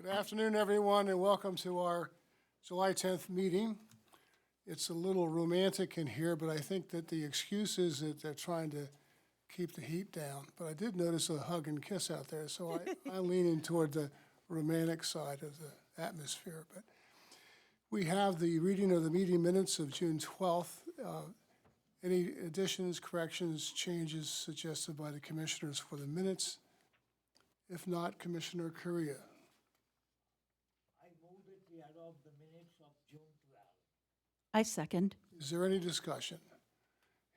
Good afternoon, everyone, and welcome to our July 10th meeting. It's a little romantic in here, but I think that the excuse is that they're trying to keep the heat down. But I did notice a hug and kiss out there, so I'm leaning toward the romantic side of the atmosphere. But we have the reading of the meeting minutes of June 12th. Any additions, corrections, changes suggested by the commissioners for the minutes? If not, Commissioner Correa. I move that we adopt the minutes of June 12. I second. Is there any discussion?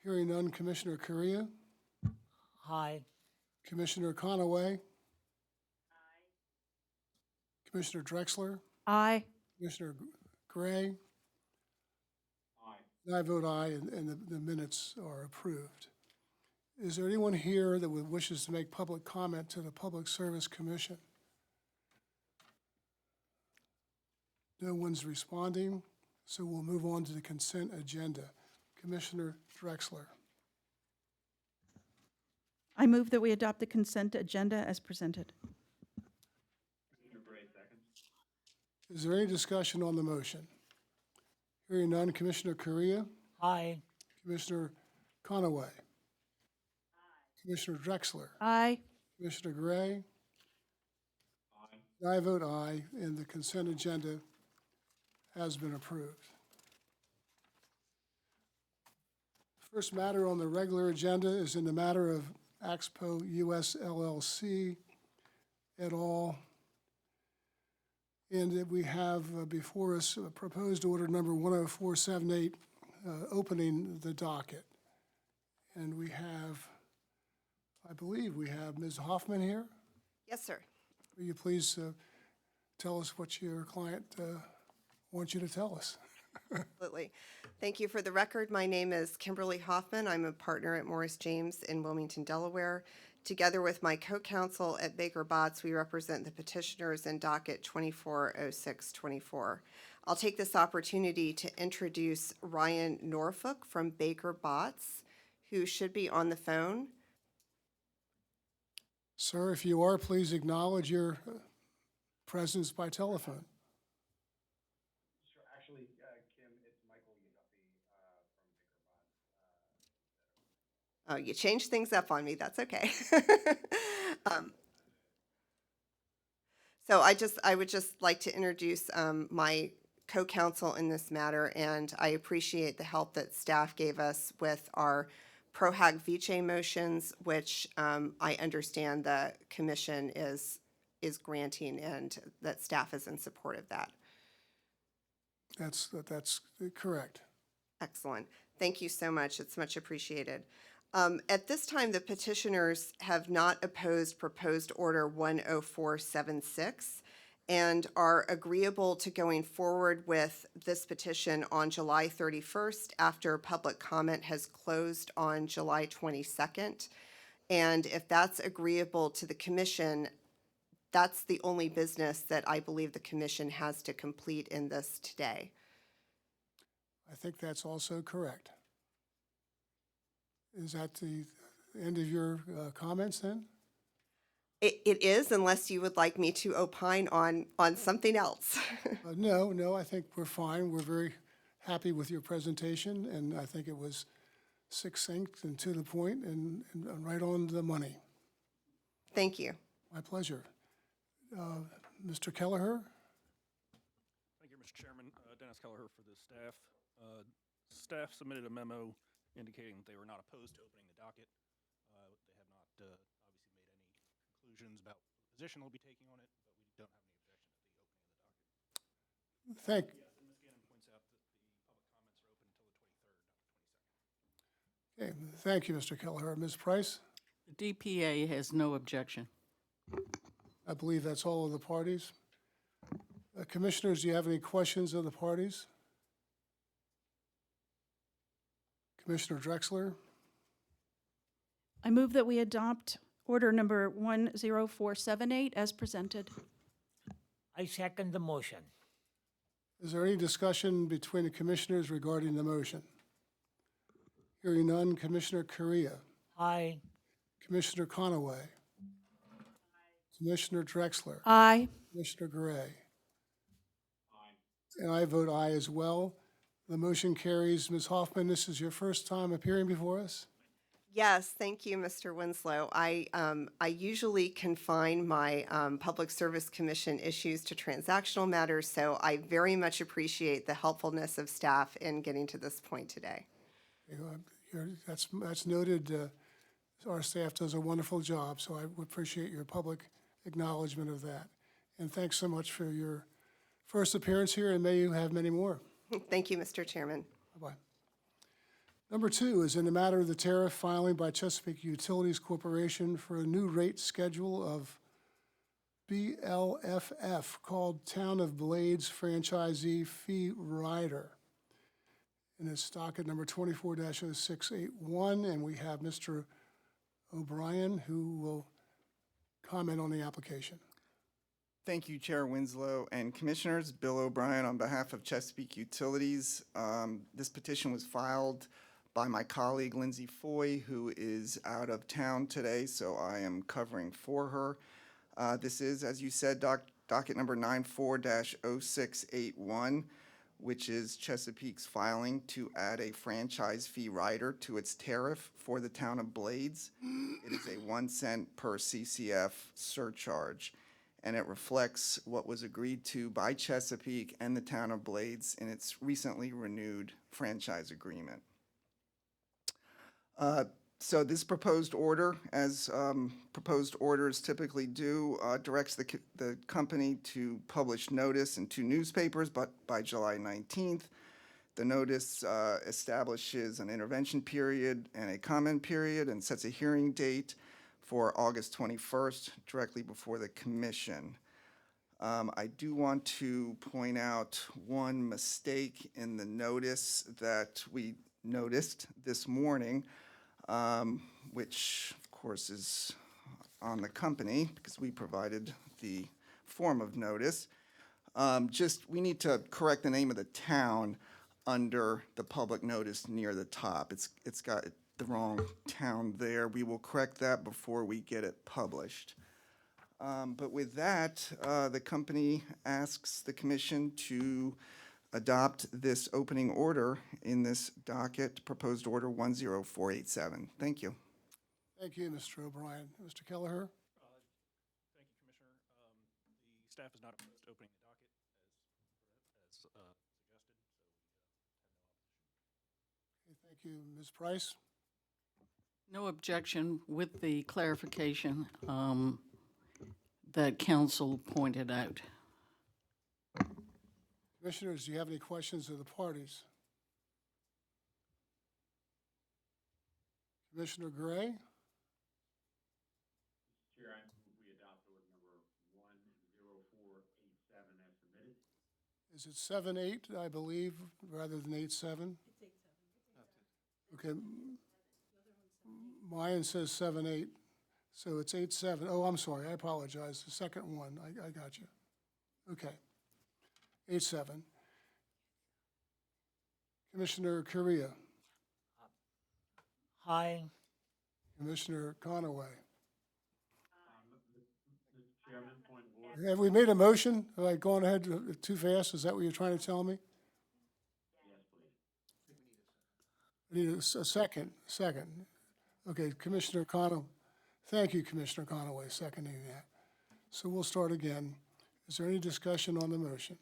Hearing none, Commissioner Correa? Aye. Commissioner Conaway? Aye. Commissioner Drexler? Aye. Commissioner Gray? Aye. And I vote aye, and the minutes are approved. Is there anyone here that wishes to make public comment to the Public Service Commission? No one's responding, so we'll move on to the consent agenda. Commissioner Drexler. I move that we adopt the consent agenda as presented. Is there any discussion on the motion? Hearing none, Commissioner Correa? Aye. Commissioner Conaway? Commissioner Drexler? Aye. Commissioner Gray? Aye. I vote aye, and the consent agenda has been approved. First matter on the regular agenda is in the matter of Axpo US LLC et al. And that we have before us proposed order number 10478, opening the docket. And we have, I believe we have Ms. Hoffman here. Yes, sir. Will you please tell us what your client wants you to tell us? Absolutely. Thank you. For the record, my name is Kimberly Hoffman. I'm a partner at Morris James in Wilmington, Delaware. Together with my co-counsel at Baker Botts, we represent the petitioners in docket 240624. I'll take this opportunity to introduce Ryan Norfolk from Baker Botts, who should be on the phone. Sir, if you are, please acknowledge your presence by telephone. Sure. Actually, Kim, it's Michael Yaguppi from Baker Botts. Oh, you changed things up on me. That's okay. So I would just like to introduce my co-counsel in this matter, and I appreciate the help that staff gave us with our Pro Hac Vice motions, which I understand the commission is granting, and that staff is in support of that. That's correct. Excellent. Thank you so much. It's much appreciated. At this time, the petitioners have not opposed proposed order 10476 and are agreeable to going forward with this petition on July 31st after public comment has closed on July 22nd. And if that's agreeable to the commission, that's the only business that I believe the commission has to complete in this today. I think that's also correct. Is that the end of your comments then? It is, unless you would like me to opine on something else. No, I think we're fine. We're very happy with your presentation, and I think it was succinct and to the point and right on the money. Thank you. My pleasure. Mr. Kelleher? Thank you, Mr. Chairman. Dennis Kelleher for the staff. Staff submitted a memo indicating that they were not opposed to opening the docket. They have not obviously made any conclusions about the position they'll be taking on it, but we don't have any objection to the opening of the docket. Thank Yes, and Ms. Gannon points out that the public comments are open until the 23rd, not the 22nd. Okay, thank you, Mr. Kelleher. Ms. Price? The DPA has no objection. I believe that's all of the parties. Commissioners, do you have any questions of the parties? Commissioner Drexler? I move that we adopt order number 10478 as presented. I second the motion. Is there any discussion between the commissioners regarding the motion? Hearing none, Commissioner Correa? Aye. Commissioner Conaway? Commissioner Drexler. Aye. Commissioner Gray. And I vote aye as well. The motion carries. Ms. Hoffman, this is your first time appearing before us? Yes, thank you, Mr. Winslow. I usually confine my Public Service Commission issues to transactional matters, so I very much appreciate the helpfulness of staff in getting to this point today. That's noted. Our staff does a wonderful job, so I would appreciate your public acknowledgement of that. And thanks so much for your first appearance here, and may you have many more. Thank you, Mr. Chairman. Bye-bye. Number 2 is in the matter of the tariff filing by Chesapeake Utilities Corporation for a new rate schedule of BLFF called Town of Blades Franchisee Fee Rider. And it's docket number 24-0681, and we have Mr. O'Brien who will comment on the application. Thank you, Chair Winslow and Commissioners. Bill O'Brien on behalf of Chesapeake Utilities. This petition was filed by my colleague Lindsay Foy, who is out of town today, so I am covering for her. This is, as you said, docket number 94-0681, which is Chesapeake's filing to add a franchise fee rider to its tariff for the town of Blades. It is a 1 cent per CCF surcharge, and it reflects what was agreed to by Chesapeake and the town of Blades in its recently renewed franchise agreement. So this proposed order, as proposed orders typically do, directs the company to publish notice in 2 newspapers, but by July 19th. The notice establishes an intervention period and a comment period and sets a hearing date for August 21st, directly before the commission. I do want to point out one mistake in the notice that we noticed this morning, which of course is on the company because we provided the form of notice. We need to correct the name of the town under the public notice near the top. It's got the wrong town there. We will correct that before we get it published. But with that, the company asks the commission to adopt this opening order in this docket, proposed order 10487. Thank you. Thank you, Mr. O'Brien. Mr. Kelleher? Thank you, Commissioner. The staff is not opposed to opening the docket as suggested, so Okay, thank you. Ms. Price? No objection with the clarification that council pointed out. Commissioners, do you have any questions of the parties? Commissioner Gray? Chair, I move we adopt order number 10487 as submitted. Is it 7-8, I believe, rather than 8-7? It's 8-7. Okay. Mine says 7-8, so it's 8-7. Oh, I'm sorry, I apologize. The second one, I got you. Okay. 8-7. Commissioner Correa. Aye. Commissioner Conaway. Mr. Chairman, point of order. Have we made a motion? Have I gone ahead too fast? Is that what you're trying to tell me? Yes, please. I need a second. Okay, Commissioner Conaway. Thank you, Commissioner Conaway, seconding that. So we'll start again. Is there any discussion on the motion?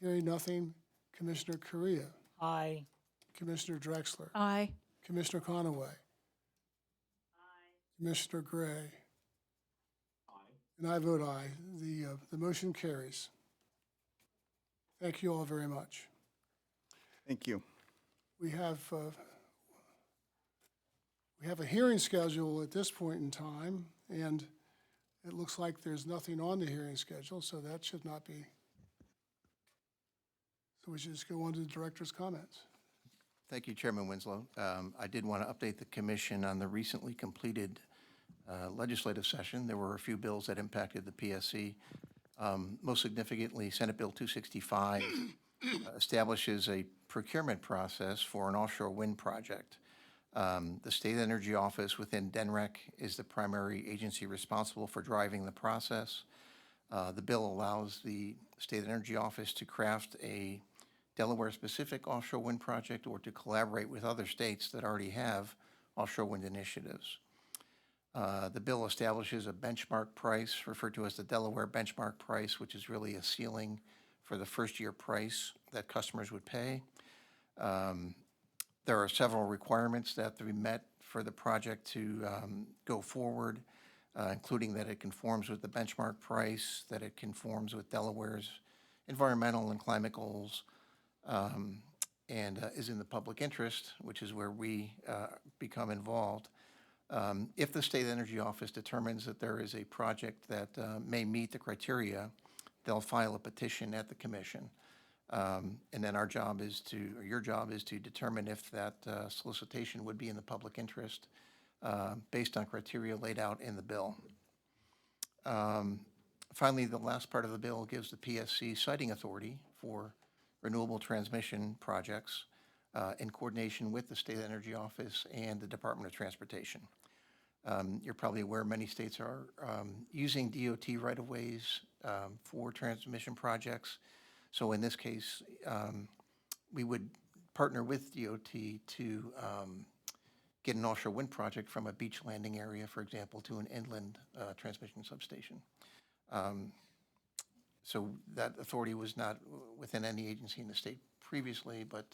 Hearing nothing, Commissioner Correa, Aye. Commissioner Drexler, Aye. Commissioner Conaway. Commissioner Gray. And I vote aye. The motion carries. Thank you all very much. Thank you. We have a hearing schedule at this point in time, and it looks like there's nothing on the hearing schedule, so that should not be. So we should just go on to the director's comments. Thank you, Chairman Winslow. I did want to update the commission on the recently completed legislative session. There were a few bills that impacted the PSC. Most significantly, Senate Bill 265 establishes a procurement process for an offshore wind project. The State Energy Office within DENREC is the primary agency responsible for driving the process. The bill allows the State Energy Office to craft a Delaware-specific offshore wind project or to collaborate with other states that already have offshore wind initiatives. The bill establishes a benchmark price, referred to as the Delaware benchmark price, which is really a ceiling for the first-year price that customers would pay. There are several requirements that have to be met for the project to go forward, including that it conforms with the benchmark price, that it conforms with Delaware's environmental and climate goals, and is in the public interest, which is where we become involved. If the State Energy Office determines that there is a project that may meet the criteria, they'll file a petition at the commission. And then our job is to, or your job is to determine if that solicitation would be in the public interest based on criteria laid out in the bill. Finally, the last part of the bill gives the PSC siting authority for renewable transmission projects in coordination with the State Energy Office and the Department of Transportation. You're probably aware many states are using DOT right-of-ways for transmission projects. So in this case, we would partner with DOT to get an offshore wind project from a beach landing area, for example, to an inland transmission substation. So that authority was not within any agency in the state previously, but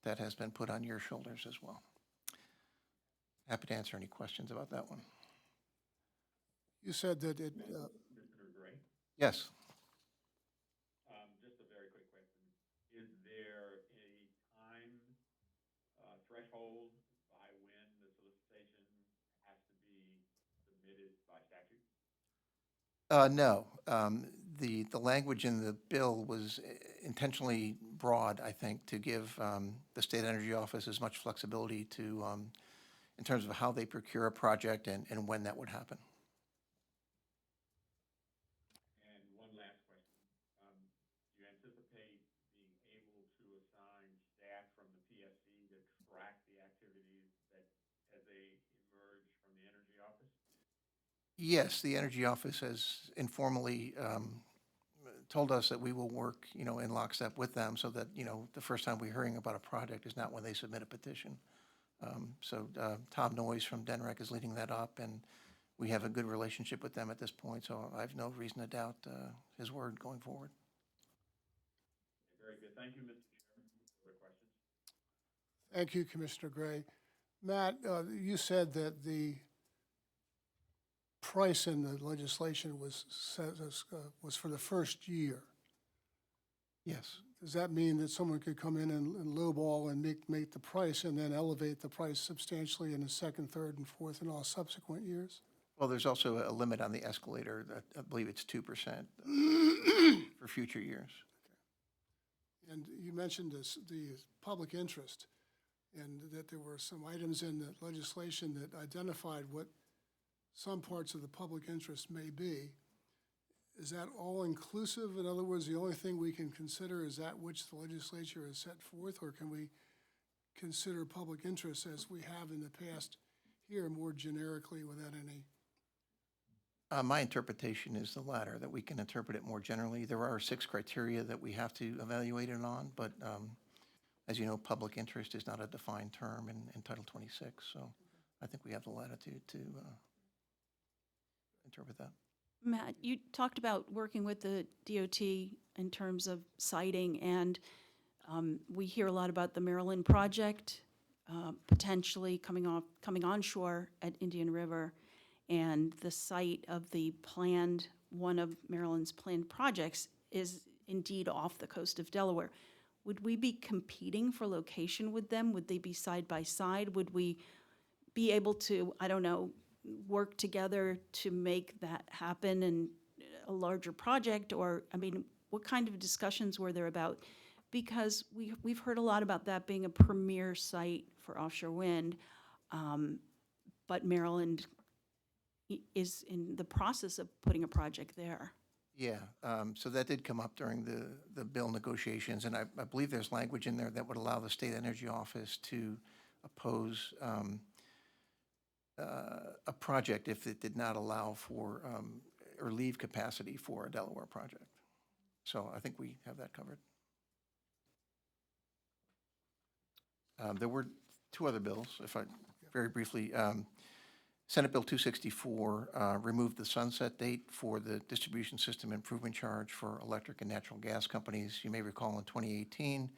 that has been put on your shoulders as well. Happy to answer any questions about that one. You said that it, Mr. Gray? Yes. Just a very quick question. Is there a time threshold by when the solicitation has to be submitted by statute? No. The language in the bill was intentionally broad, I think, to give the State Energy Office as much flexibility to, in terms of how they procure a project and when that would happen. And one last question. Do you anticipate being able to assign staff from the PSC to track the activities that, as they emerge from the Energy Office? Yes, the Energy Office has informally told us that we will work, in lockstep with them so that, the first time we're hearing about a project is not when they submit a petition. So Tom Noyes from DENREC is leading that up, and we have a good relationship with them at this point, so I have no reason to doubt his word going forward. Very good. Thank you, Mr. Chairman. Other questions? thank you, Commissioner Gray. Matt, you said that the price in the legislation was for the first year. Yes. Does that mean that someone could come in and lowball and make the price and then elevate the price substantially in the second, third, and fourth and all subsequent years? Well, there's also a limit on the escalator. That I believe it's 2% for future years. And you mentioned the public interest, and that there were some items in the legislation that identified what some parts of the public interest may be. Is that all-inclusive? In other words, the only thing we can consider is that which the legislature has set forth, or can we consider public interest as we have in the past here more generically without any? My interpretation is the latter, that we can interpret it more generally. There are 6 criteria that we have to evaluate it on, but as you know, public interest is not a defined term in Title 26, so I think we have the latitude to interpret that. Matt, you talked about working with the DOT in terms of siting, and we hear a lot about the Maryland project potentially coming onshore at Indian River, and the site of one of Maryland's planned projects is indeed off the coast of Delaware. Would we be competing for location with them? Would they be side by side? Would we be able to, work together to make that happen in a larger project? Or, what kind of discussions were there about? Because we've heard a lot about that being a premier site for offshore wind, but Maryland is in the process of putting a project there. Yeah, so that did come up during the bill negotiations, and I believe there's language in there that would allow the State Energy Office to oppose a project if it did not allow for, or leave capacity for a Delaware project. So I think we have that covered. There were two other bills, if I, very briefly. Senate Bill 264 removed the sunset date for the distribution system improvement charge for electric and natural gas companies. You may recall in 2018,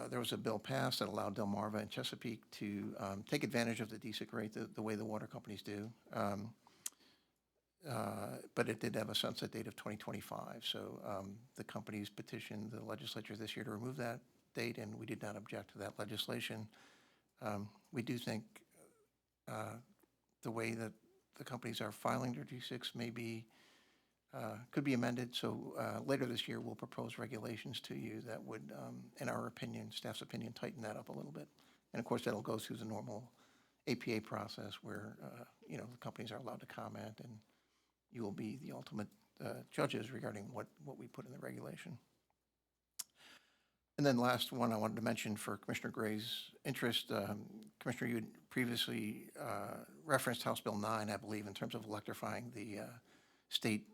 there was a bill passed that allowed Delmarva and Chesapeake to take advantage of the DSIC rate the way the water companies do. But it did have a sunset date of 2025. So the companies petitioned the legislature this year to remove that date, and we did not object to that legislation. We do think the way that the companies are filing their D6 may be, could be amended. So later this year, we'll propose regulations to you that would, in our opinion, staff's opinion, tighten that up a little bit. And of course, that'll go through the normal APA process where, you know, the companies are allowed to comment, and you will be the ultimate judges regarding what we put in the regulation. And then last one I wanted to mention for Commissioner Gray's interest, Commissioner, you had previously referenced House Bill 9, I believe, in terms of electrifying the state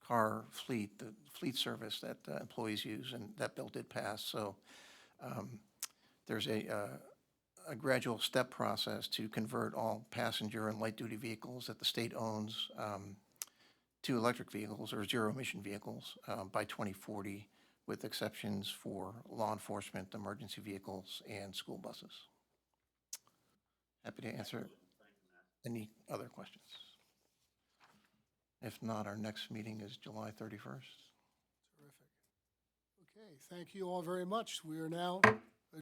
car fleet, the fleet service that employees use, and that bill did pass. So there's a gradual step process to convert all passenger and light-duty vehicles that the state owns to electric vehicles or zero-emission vehicles by 2040, with exceptions for law enforcement, emergency vehicles, and school buses. Happy to answer any other questions. If not, our next meeting is July 31st. Terrific. Okay, thank you all very much. We are now